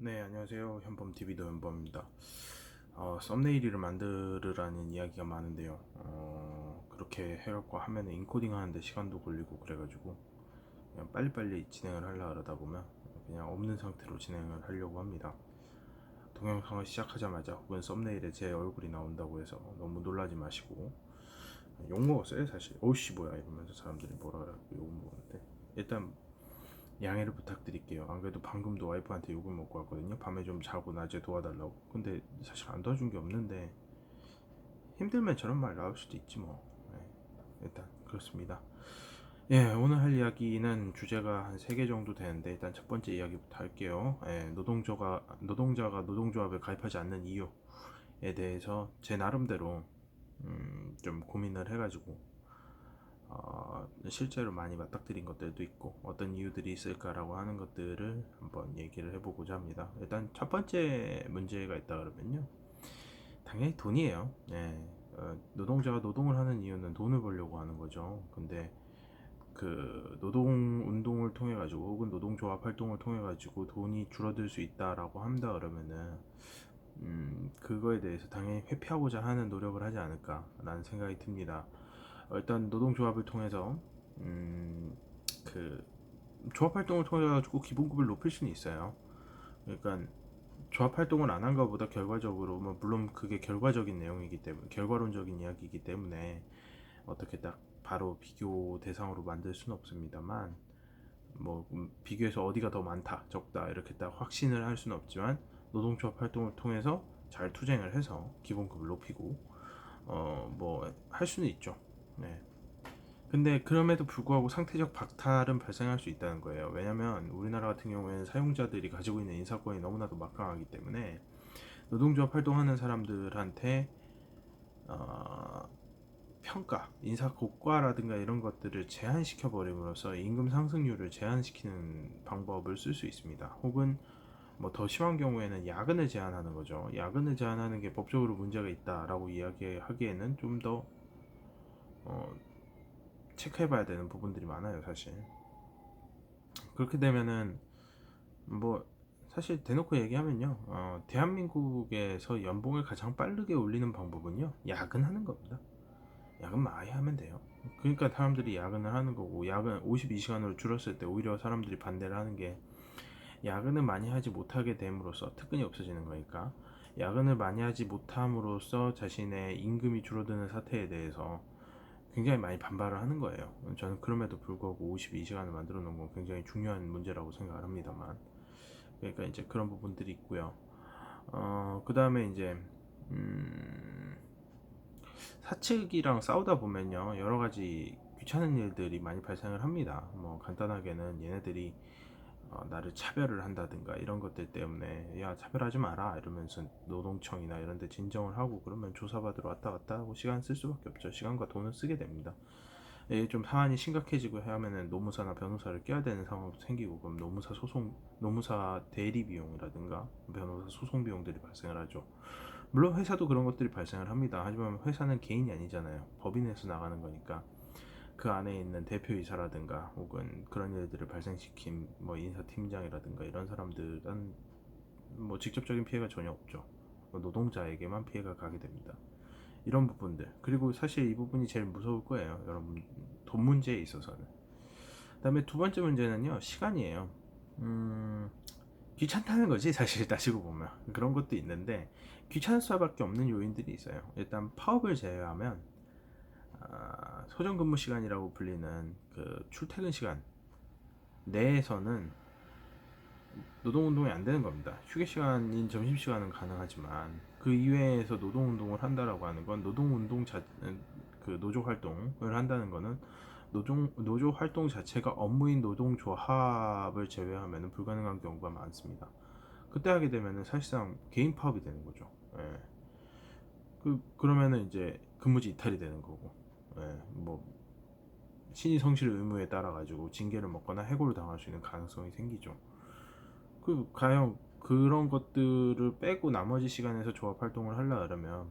네, 안녕하세요. 현범TV도 현범입니다. 썸네일을 만들으라는 이야기가 많은데요. 그렇게 해갖고 하면 인코딩 하는데 시간도 걸리고 그래가지고 그냥 빨리빨리 진행을 하려 그러다 보면 그냥 없는 상태로 진행을 하려고 합니다. 동영상을 시작하자마자 혹은 썸네일에 제 얼굴이 나온다고 해서 너무 놀라지 마시고 욕 먹었어요 사실. 어우씨 뭐야 이러면서 사람들이 뭐라 그러고 욕 먹었는데 일단 양해를 부탁드릴게요. 안 그래도 방금도 와이프한테 욕을 먹고 왔거든요. 밤에 좀 자고 낮에 도와달라고. 근데 사실 안 도와준 게 없는데 힘들면 저런 말 나올 수도 있지 뭐. 네, 일단 그렇습니다. 예, 오늘 할 이야기는 주제가 한 3개 정도 되는데 일단 첫 번째 이야기부터 할게요. 예, 노동자가 노동조합에 가입하지 않는 이유에 대해서 제 나름대로 좀 고민을 해가지고 실제로 많이 맞닥뜨린 것들도 있고 어떤 이유들이 있을까라고 하는 것들을 한번 얘기를 해보고자 합니다. 일단 첫 번째 문제가 있다 그러면요, 당연히 돈이에요. 네, 노동자가 노동을 하는 이유는 돈을 벌려고 하는 거죠. 근데 그 노동 운동을 통해 가지고 혹은 노동조합 활동을 통해 가지고 돈이 줄어들 수 있다라고 한다 그러면은 그거에 대해서 당연히 회피하고자 하는 노력을 하지 않을까라는 생각이 듭니다. 일단 노동조합을 통해서 음, 그 조합 활동을 통해 가지고 기본급을 높일 수는 있어요. 그러니까 조합 활동을 안 한 것보다 결과적으로 뭐 물론 그게 결과적인 내용이기 때문에 결과론적인 이야기이기 때문에 어떻게 딱 바로 비교 대상으로 만들 수는 없습니다만 뭐 비교해서 어디가 더 많다 적다 이렇게 딱 확신을 할 수는 없지만 노동조합 활동을 통해서 잘 투쟁을 해서 기본급을 높이고 뭐 할 수는 있죠. 네. 근데 그럼에도 불구하고 상대적 박탈은 발생할 수 있다는 거예요. 왜냐면 우리나라 같은 경우에는 사용자들이 가지고 있는 인사권이 너무나도 막강하기 때문에 노동조합 활동하는 사람들한테 어, 평가, 인사 고과라든가 이런 것들을 제한시켜 버림으로써 임금 상승률을 제한시키는 방법을 쓸 수 있습니다. 혹은 뭐 더 심한 경우에는 야근을 제한하는 거죠. 야근을 제한하는 게 법적으로 문제가 있다라고 이야기하기에는 좀더 체크해봐야 되는 부분들이 많아요, 사실. 그렇게 되면은 뭐 사실 대놓고 얘기하면요, 대한민국에서 연봉을 가장 빠르게 올리는 방법은요 야근하는 겁니다. 야근만 아예 하면 돼요. 그러니까 사람들이 야근을 하는 거고, 야근 52시간으로 줄었을 때 오히려 사람들이 반대를 하는 게 야근을 많이 하지 못하게 됨으로써 특근이 없어지는 거니까 야근을 많이 하지 못함으로써 자신의 임금이 줄어드는 사태에 대해서 굉장히 많이 반발을 하는 거예요. 저는 그럼에도 불구하고 52시간을 만들어 놓은 건 굉장히 중요한 문제라고 생각을 합니다만, 그러니까 이제 그런 부분들이 있고요. 그 다음에 이제 음, 사측이랑 싸우다 보면요 여러 가지 귀찮은 일들이 많이 발생을 합니다. 뭐 간단하게는 얘네들이 나를 차별을 한다든가 이런 것들 때문에 야 차별하지 마라 이러면서 노동청이나 이런 데 진정을 하고 그러면 조사받으러 왔다 갔다 하고 시간 쓸 수밖에 없죠. 시간과 돈을 쓰게 됩니다. 이게 좀 사안이 심각해지고 하면은 노무사나 변호사를 껴야 되는 상황도 생기고, 그럼 노무사 대리 비용이라든가 변호사 소송 비용들이 발생을 하죠. 물론 회사도 그런 것들이 발생을 합니다. 하지만 회사는 개인이 아니잖아요. 법인에서 나가는 거니까 그 안에 있는 대표이사라든가 혹은 그런 일들을 발생시킨 뭐 인사팀장이라든가 이런 사람들은 뭐 직접적인 피해가 전혀 없죠. 노동자에게만 피해가 가게 됩니다. 이런 부분들, 그리고 사실 이 부분이 제일 무서울 거예요 여러분, 돈 문제에 있어서는. 그 다음에 두 번째 문제는요 시간이에요. 음, 귀찮다는 거지 사실 따지고 보면. 그런 것도 있는데 귀찮을 수밖에 없는 요인들이 있어요. 일단 파업을 제외하면 소정 근무 시간이라고 불리는 그 출퇴근 시간 내에서는 노동운동이 안 되는 겁니다. 휴게 시간인 점심시간은 가능하지만 그 이외에서 노동운동을 한다라고 하는 건 그 노조 활동을 한다는 거는 노조 활동 자체가 업무인 노동조합을 제외하면 불가능한 경우가 많습니다. 그때 하게 되면 사실상 개인 파업이 되는 거죠. 예. 그러면은 이제 근무지 이탈이 되는 거고, 예. 뭐 신의 성실 의무에 따라 가지고 징계를 먹거나 해고를 당할 수 있는 가능성이 생기죠. 과연 그런 것들을 빼고 나머지 시간에서 조합 활동을 하려 그러면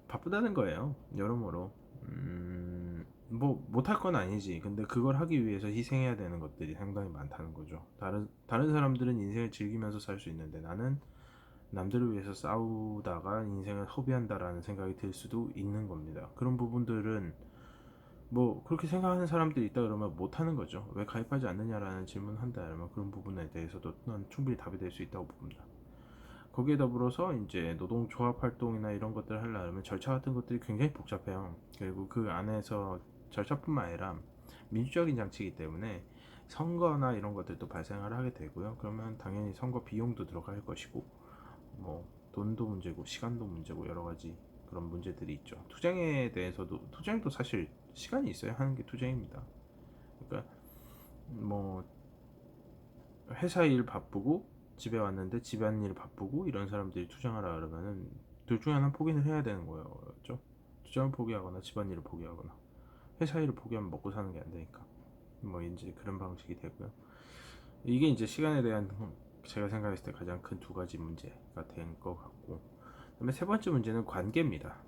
바쁘다는 거예요. 여러모로. 뭐 못할 건 아니지. 근데 그걸 하기 위해서 희생해야 되는 것들이 상당히 많다는 거죠. 다른 사람들은 인생을 즐기면서 살 수 있는데 나는 남들을 위해서 싸우다가 인생을 허비한다라는 생각이 들 수도 있는 겁니다. 그런 부분들은 뭐 그렇게 생각하는 사람들이 있다 그러면 못하는 거죠. 왜 가입하지 않느냐라는 질문을 한다 그러면 그런 부분에 대해서도 난 충분히 답이 될 수 있다고 봅니다. 거기에 더불어서 이제 노동조합 활동이나 이런 것들을 하려면 절차 같은 것들이 굉장히 복잡해요. 그리고 그 안에서 절차뿐만 아니라 민주적인 장치이기 때문에 선거나 이런 것들도 발생을 하게 되고요. 그러면 당연히 선거 비용도 들어갈 것이고 뭐 돈도 문제고 시간도 문제고 여러 가지 그런 문제들이 있죠. 투쟁에 대해서도 투쟁도 사실 시간이 있어야 하는 게 투쟁입니다. 그러니까 뭐 회사 일 바쁘고 집에 왔는데 집안일 바쁘고 이런 사람들이 투쟁하라 그러면은 둘 중에 하나 포기를 해야 되는 거였죠. 투쟁을 포기하거나 집안일을 포기하거나 회사 일을 포기하면 먹고 사는 게 안 되니까 뭐 이제 그런 방식이 되고요. 이게 이제 시간에 대한 제가 생각했을 때 가장 큰 두 가지 문제가 된 것 같고, 그다음에 세 번째 문제는 관계입니다.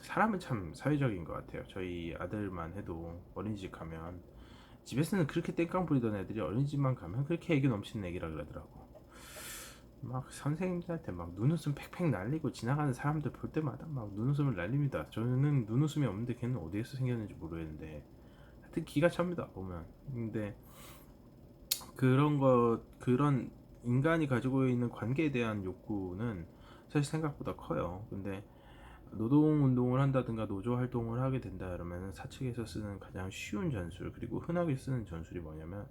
사람은 참 사회적인 것 같아요. 저희 아들만 해도 어린이집 가면 집에서는 그렇게 땡깡 부리던 애들이 어린이집만 가면 그렇게 애교 넘치는 애기라 그러더라고. 막 선생님들한테 막 눈웃음 팩팩 날리고 지나가는 사람들 볼 때마다 막 눈웃음을 날립니다. 저는 눈웃음이 없는데 걔는 어디에서 생겼는지 모르겠는데 하여튼 기가 찹니다 보면. 근데 그런 인간이 가지고 있는 관계에 대한 욕구는 사실 생각보다 커요. 근데 노동 운동을 한다든가 노조 활동을 하게 된다 그러면 사측에서 쓰는 가장 쉬운 전술 그리고 흔하게 쓰는 전술이 뭐냐면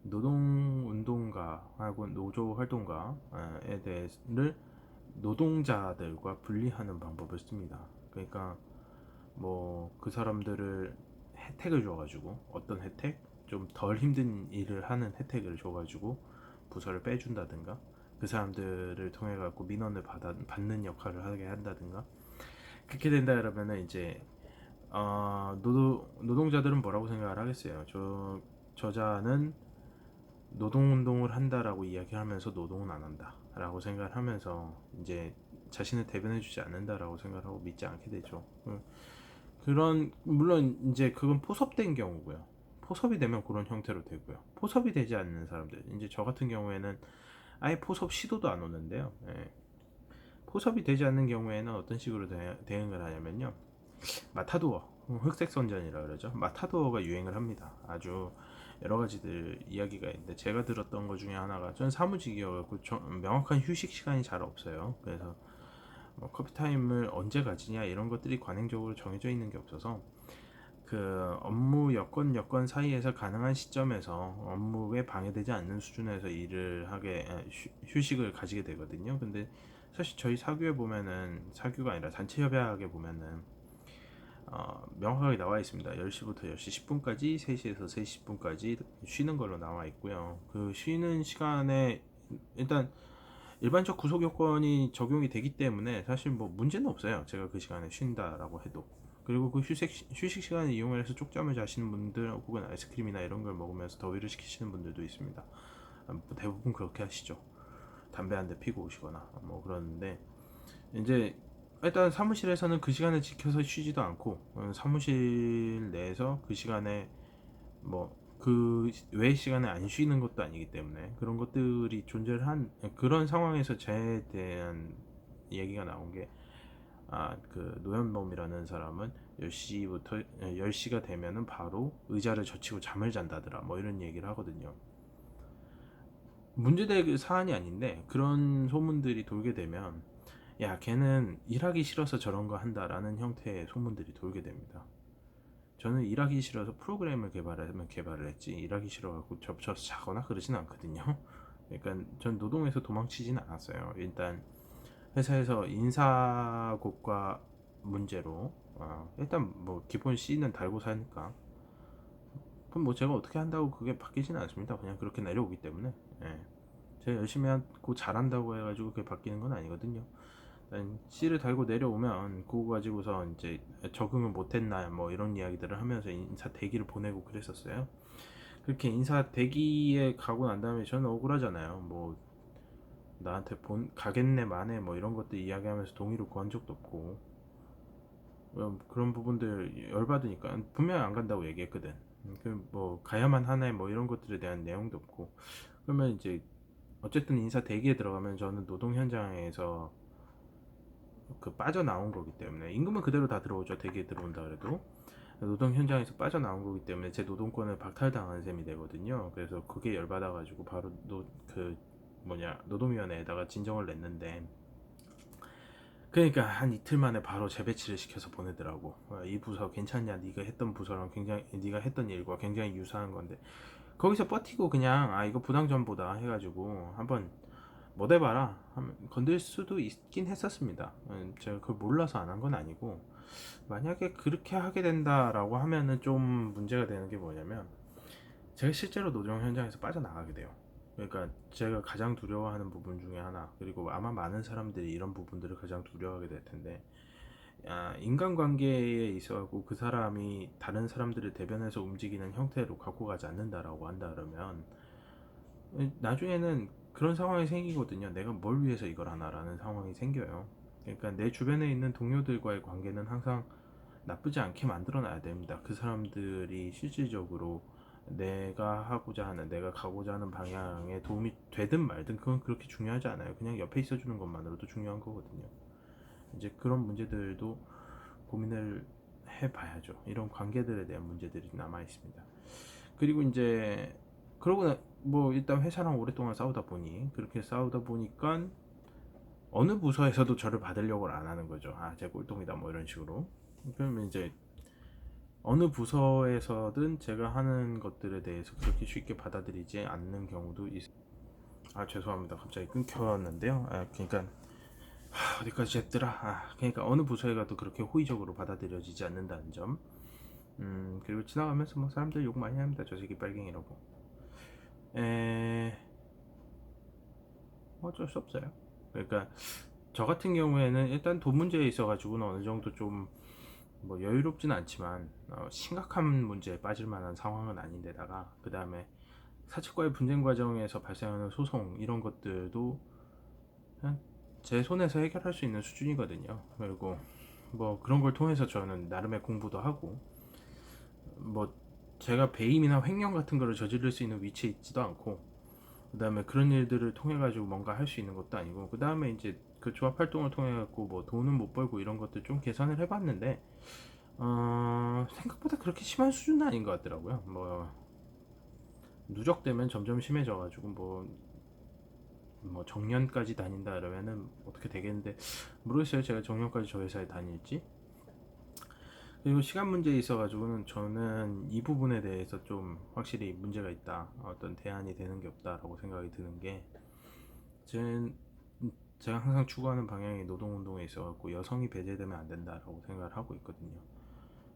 노동 운동가하고 노조 활동가에 대해를 노동자들과 분리하는 방법을 씁니다. 그러니까 뭐 그 사람들을 혜택을 줘가지고 어떤 혜택 좀 덜 힘든 일을 하는 혜택을 줘가지고 부서를 빼준다든가 그 사람들을 통해 갖고 민원을 받는 역할을 하게 한다든가 그렇게 된다 그러면은 이제 노동자들은 뭐라고 생각을 하겠어요. 저자는 노동운동을 한다라고 이야기하면서 노동은 안 한다라고 생각을 하면서 이제 자신을 대변해주지 않는다라고 생각을 하고 믿지 않게 되죠. 그런 물론 이제 그건 포섭된 경우고요. 포섭이 되면 그런 형태로 되고요. 포섭이 되지 않는 사람들 이제 저 같은 경우에는 아예 포섭 시도도 안 오는데요. 예. 포섭이 되지 않는 경우에는 어떤 식으로 대응을 하냐면요. 마타도어 흑색 선전이라 그러죠. 마타도어가 유행을 합니다. 아주 여러 가지들 이야기가 있는데 제가 들었던 것 중에 하나가 전 사무직이어갖고 명확한 휴식 시간이 잘 없어요. 그래서 뭐 커피 타임을 언제 가지냐 이런 것들이 관행적으로 정해져 있는 게 없어서 그 업무 여건 사이에서 가능한 시점에서 업무에 방해되지 않는 수준에서 일을 하게 휴식을 가지게 되거든요. 근데 사실 저희 사규에 보면은 사규가 아니라 단체 협약에 보면은 명확하게 나와 있습니다. 10시부터 10시 10분까지, 3시에서 3시 10분까지 쉬는 걸로 나와 있고요. 그 쉬는 시간에 일단 일반적 구속 요건이 적용이 되기 때문에 사실 뭐 문제는 없어요. 제가 그 시간에 쉰다라고 해도. 그리고 그 휴식 시간을 이용해서 쪽잠을 자시는 분들 혹은 아이스크림이나 이런 걸 먹으면서 더위를 식히시는 분들도 있습니다. 대부분 그렇게 하시죠. 담배 한 대 피고 오시거나 뭐 그러는데 이제 일단 사무실에서는 그 시간을 지켜서 쉬지도 않고 사무실 내에서 그 시간에 뭐 그 외의 시간에 안 쉬는 것도 아니기 때문에 그런 것들이 존재를 한 그런 상황에서 저에 대한 얘기가 나온 게 그 노현범이라는 사람은 10시부터 10시가 되면은 바로 의자를 젖히고 잠을 잔다더라 뭐 이런 얘기를 하거든요. 문제될 사안이 아닌데 그런 소문들이 돌게 되면 야 걔는 일하기 싫어서 저런 거 한다라는 형태의 소문들이 돌게 됩니다. 저는 일하기 싫어서 프로그램을 개발하면 개발을 했지 일하기 싫어갖고 접쳐서 자거나 그러진 않거든요. 그러니까 전 노동에서 도망치진 않았어요. 일단 회사에서 인사고과 문제로 일단 뭐 기본 C는 달고 사니까 그럼 뭐 제가 어떻게 한다고 그게 바뀌지는 않습니다. 그냥 그렇게 내려오기 때문에 예. 제가 열심히 하고 잘한다고 해가지고 그게 바뀌는 건 아니거든요. C를 달고 내려오면 그거 가지고서 이제 적응을 못했나 뭐 이런 이야기들을 하면서 인사 대기를 보내고 그랬었어요. 그렇게 인사 대기에 가고 난 다음에 저는 억울하잖아요. 뭐 나한테 가겠네 마네 뭐 이런 것들 이야기하면서 동의를 구한 적도 없고 그런 부분들 열받으니까 분명히 안 간다고 얘기했거든. 뭐 가야만 하네 뭐 이런 것들에 대한 내용도 없고. 그러면 이제 어쨌든 인사 대기에 들어가면 저는 노동 현장에서 그 빠져나온 거기 때문에 임금은 그대로 다 들어오죠. 대기에 들어온다 그래도 노동 현장에서 빠져나온 거기 때문에 제 노동권을 박탈당한 셈이 되거든요. 그래서 그게 열받아가지고 바로 노동위원회에다가 진정을 냈는데, 그러니까 한 이틀 만에 바로 재배치를 시켜서 보내더라고. 이 부서 괜찮냐? 네가 했던 부서랑 굉장히, 네가 했던 일과 굉장히 유사한 건데 거기서 버티고 그냥 이거 부당전보다 해가지고 한번 못 해봐라 하면 건들 수도 있긴 했었습니다. 제가 그걸 몰라서 안 한 건 아니고, 만약에 그렇게 하게 된다라고 하면은 좀 문제가 되는 게 뭐냐면 제가 실제로 노동 현장에서 빠져나가게 돼요. 그러니까 제가 가장 두려워하는 부분 중에 하나, 그리고 아마 많은 사람들이 이런 부분들을 가장 두려워하게 될 텐데, 인간관계에 있어서 그 사람이 다른 사람들을 대변해서 움직이는 형태로 갖고 가지 않는다라고 한다 그러면 나중에는 그런 상황이 생기거든요. 내가 뭘 위해서 이걸 하나라는 상황이 생겨요. 그러니까 내 주변에 있는 동료들과의 관계는 항상 나쁘지 않게 만들어 놔야 됩니다. 그 사람들이 실질적으로 내가 가고자 하는 방향에 도움이 되든 말든 그건 그렇게 중요하지 않아요. 그냥 옆에 있어주는 것만으로도 중요한 거거든요. 이제 그런 문제들도 고민을 해봐야죠. 이런 관계들에 대한 문제들이 남아 있습니다. 그리고 이제 뭐 일단 회사랑 오랫동안 싸우다 보니, 그렇게 싸우다 보니까 어느 부서에서도 저를 받으려고 안 하는 거죠. 제 꼴통이다 뭐 이런 식으로. 그러면 이제 어느 부서에서든 제가 하는 것들에 대해서 그렇게 쉽게 받아들이지 않는 경우도 죄송합니다. 갑자기 끊겼는데요. 그러니까 어디까지 했더라? 그러니까 어느 부서에 가도 그렇게 호의적으로 받아들여지지 않는다는 점. 그리고 지나가면서 뭐 사람들 욕 많이 합니다. 저 새끼 빨갱이라고. 어쩔 수 없어요. 그러니까 저 같은 경우에는 일단 돈 문제에 있어가지고는 어느 정도 좀 뭐 여유롭진 않지만 심각한 문제에 빠질 만한 상황은 아닌데다가, 그 다음에 사측과의 분쟁 과정에서 발생하는 소송 이런 것들도 그냥 제 손에서 해결할 수 있는 수준이거든요. 그리고 뭐 그런 걸 통해서 저는 나름의 공부도 하고, 뭐 제가 배임이나 횡령 같은 거를 저지를 수 있는 위치에 있지도 않고, 그 다음에 그런 일들을 통해 가지고 뭔가 할 수 있는 것도 아니고, 그 다음에 이제 그 조합 활동을 통해 갖고 뭐 돈은 못 벌고 이런 것들 좀 계산을 해봤는데 생각보다 그렇게 심한 수준은 아닌 것 같더라고요. 뭐 누적되면 점점 심해져가지고 뭐 정년까지 다닌다 그러면은 어떻게 되겠는데 모르겠어요. 제가 정년까지 저 회사에 다닐지. 그리고 시간 문제에 있어가지고는 저는 이 부분에 대해서 좀 확실히 문제가 있다, 어떤 대안이 되는 게 없다라고 생각이 드는 게, 저는 제가 항상 추구하는 방향이 노동운동에 있어갖고 여성이 배제되면 안 된다라고 생각을 하고 있거든요.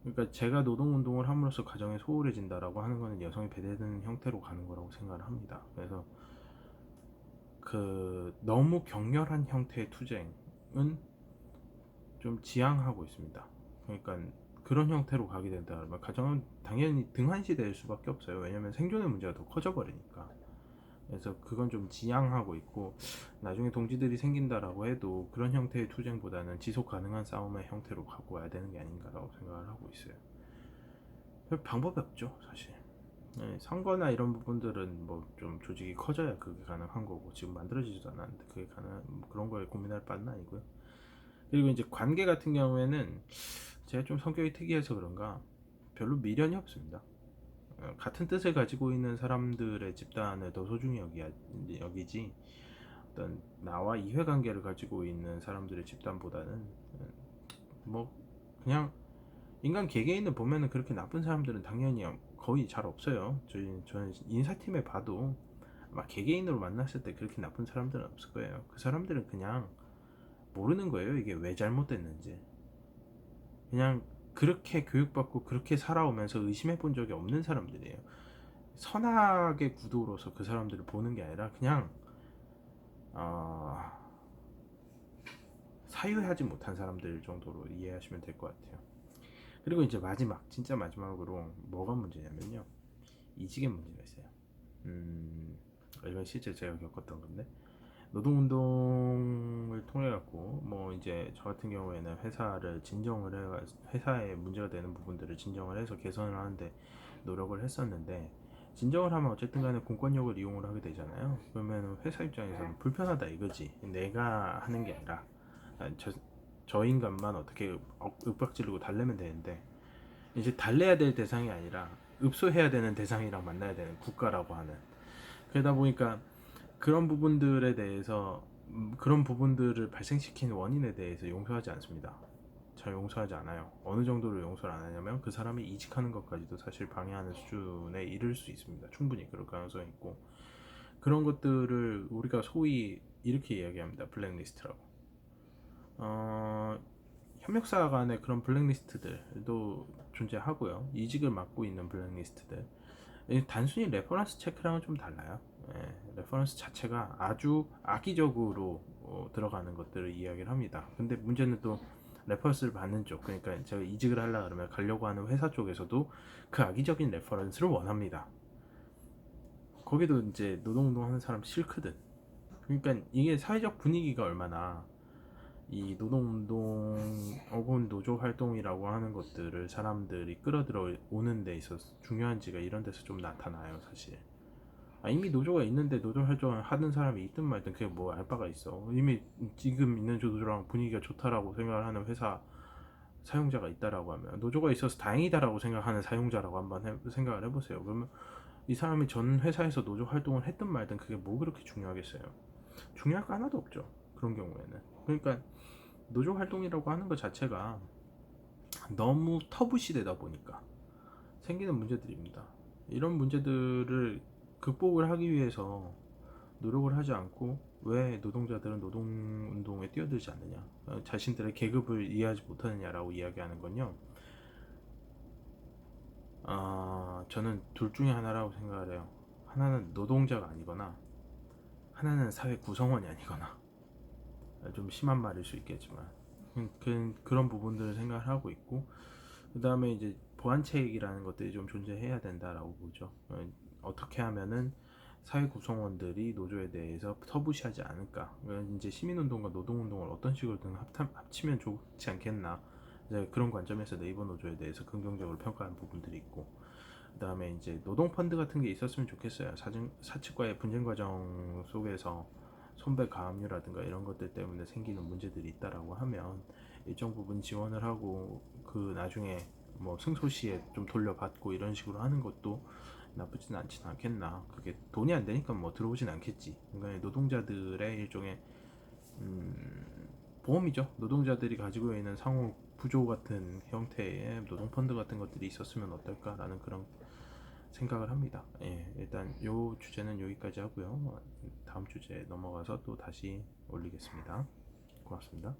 그러니까 제가 노동운동을 함으로써 가정이 소홀해진다라고 하는 거는 여성이 배제되는 형태로 가는 거라고 생각을 합니다. 그래서 너무 격렬한 형태의 투쟁은 좀 지양하고 있습니다. 그러니까 그런 형태로 가게 된다 그러면 가정은 당연히 등한시될 수밖에 없어요. 왜냐면 생존의 문제가 더 커져 버리니까. 그래서 그건 좀 지양하고 있고, 나중에 동지들이 생긴다라고 해도 그런 형태의 투쟁보다는 지속 가능한 싸움의 형태로 갖고 와야 되는 게 아닌가라고 생각을 하고 있어요. 별 방법이 없죠, 사실. 선거나 이런 부분들은 뭐 좀 조직이 커져야 그게 가능한 거고, 지금 만들어지지도 않았는데 그게 가능, 뭐 그런 거에 고민할 바는 아니고요. 그리고 이제 관계 같은 경우에는 제가 좀 성격이 특이해서 그런가 별로 미련이 없습니다. 같은 뜻을 가지고 있는 사람들의 집단을 더 소중히 여기지, 어떤 나와 이해관계를 가지고 있는 사람들의 집단보다는 뭐 그냥 인간 개개인을 보면은 그렇게 나쁜 사람들은 당연히 거의 잘 없어요. 저는 인사팀에 봐도 아마 개개인으로 만났을 때 그렇게 나쁜 사람들은 없을 거예요. 그 사람들은 그냥 모르는 거예요. 이게 왜 잘못됐는지. 그냥 그렇게 교육받고 그렇게 살아오면서 의심해 본 적이 없는 사람들이에요. 선악의 구도로서 그 사람들을 보는 게 아니라 그냥 어, 사유하지 못한 사람들 정도로 이해하시면 될 것 같아요. 그리고 이제 진짜 마지막으로 뭐가 문제냐면요, 이직의 문제가 있어요. 이건 실제 제가 겪었던 건데, 노동운동을 통해 갖고 뭐 이제 저 같은 경우에는 회사를 진정을 해 회사에 문제가 되는 부분들을 진정을 해서 개선을 하는데 노력을 했었는데, 진정을 하면 어쨌든 간에 공권력을 이용을 하게 되잖아요. 그러면 회사 입장에서는 불편하다 이거지. 내가 하는 게 아니라 아, 저 인간만 어떻게 윽박지르고 달래면 되는데, 이제 달래야 될 대상이 아니라 읍소해야 되는 대상이랑 만나야 되는 국가라고 하는, 그러다 보니까 그런 부분들에 대해서 그런 부분들을 발생시킨 원인에 대해서 용서하지 않습니다. 잘 용서하지 않아요. 어느 정도로 용서를 안 하냐면 그 사람이 이직하는 것까지도 사실 방해하는 수준에 이를 수 있습니다. 충분히 그럴 가능성이 있고, 그런 것들을 우리가 소위 이렇게 이야기합니다. 블랙리스트라고. 어, 협력사 간의 그런 블랙리스트들도 존재하고요. 이직을 막고 있는 블랙리스트들. 단순히 레퍼런스 체크랑은 좀 달라요. 레퍼런스 자체가 아주 악의적으로 들어가는 것들을 이야기를 합니다. 근데 문제는 또 레퍼런스를 받는 쪽, 그러니까 제가 이직을 하려 그러면 가려고 하는 회사 쪽에서도 그 악의적인 레퍼런스를 원합니다. 거기도 이제 노동운동 하는 사람 싫거든. 그러니까 이게 사회적 분위기가 얼마나 이 노동운동 혹은 노조 활동이라고 하는 것들을 사람들이 끌어들여 오는 데 있어서 중요한지가 이런 데서 좀 나타나요, 사실. 이미 노조가 있는데 노조 활동을 하는 사람이 있든 말든 그게 뭐 알 바가 있어. 이미 지금 있는 노조랑 분위기가 좋다라고 생각을 하는 회사 사용자가 있다라고 하면, 노조가 있어서 다행이다라고 생각하는 사용자라고 한번 생각을 해보세요. 그러면 이 사람이 전 회사에서 노조 활동을 했든 말든 그게 뭐 그렇게 중요하겠어요. 중요할 거 하나도 없죠, 그런 경우에는. 그러니까 노조 활동이라고 하는 것 자체가 너무 터부시되다 보니까 생기는 문제들입니다. 이런 문제들을 극복을 하기 위해서 노력을 하지 않고 왜 노동자들은 노동운동에 뛰어들지 않느냐, 자신들의 계급을 이해하지 못하느냐라고 이야기하는 건요, 저는 둘 중에 하나라고 생각을 해요. 하나는 노동자가 아니거나 하나는 사회 구성원이 아니거나. 좀 심한 말일 수 있겠지만 그런 부분들을 생각을 하고 있고, 그 다음에 이제 보완책이라는 것들이 좀 존재해야 된다라고 보죠. 어떻게 하면은 사회 구성원들이 노조에 대해서 터부시하지 않을까. 이제 시민운동과 노동운동을 어떤 식으로든 합치면 좋지 않겠나. 이제 그런 관점에서 네이버 노조에 대해서 긍정적으로 평가하는 부분들이 있고, 그 다음에 이제 노동 펀드 같은 게 있었으면 좋겠어요. 사측과의 분쟁 과정 속에서 손배 가압류라든가 이런 것들 때문에 생기는 문제들이 있다라고 하면 일정 부분 지원을 하고 그 나중에 뭐 승소시에 좀 돌려받고 이런 식으로 하는 것도 나쁘진 않진 않겠나. 그게 돈이 안 되니까 뭐 들어오진 않겠지. 그러니까 노동자들의 일종의 보험이죠. 노동자들이 가지고 있는 상호 부조 같은 형태의 노동 펀드 같은 것들이 있었으면 어떨까라는 그런 생각을 합니다. 일단 요 주제는 여기까지 하고요. 다음 주제 넘어가서 또 다시 올리겠습니다. 고맙습니다.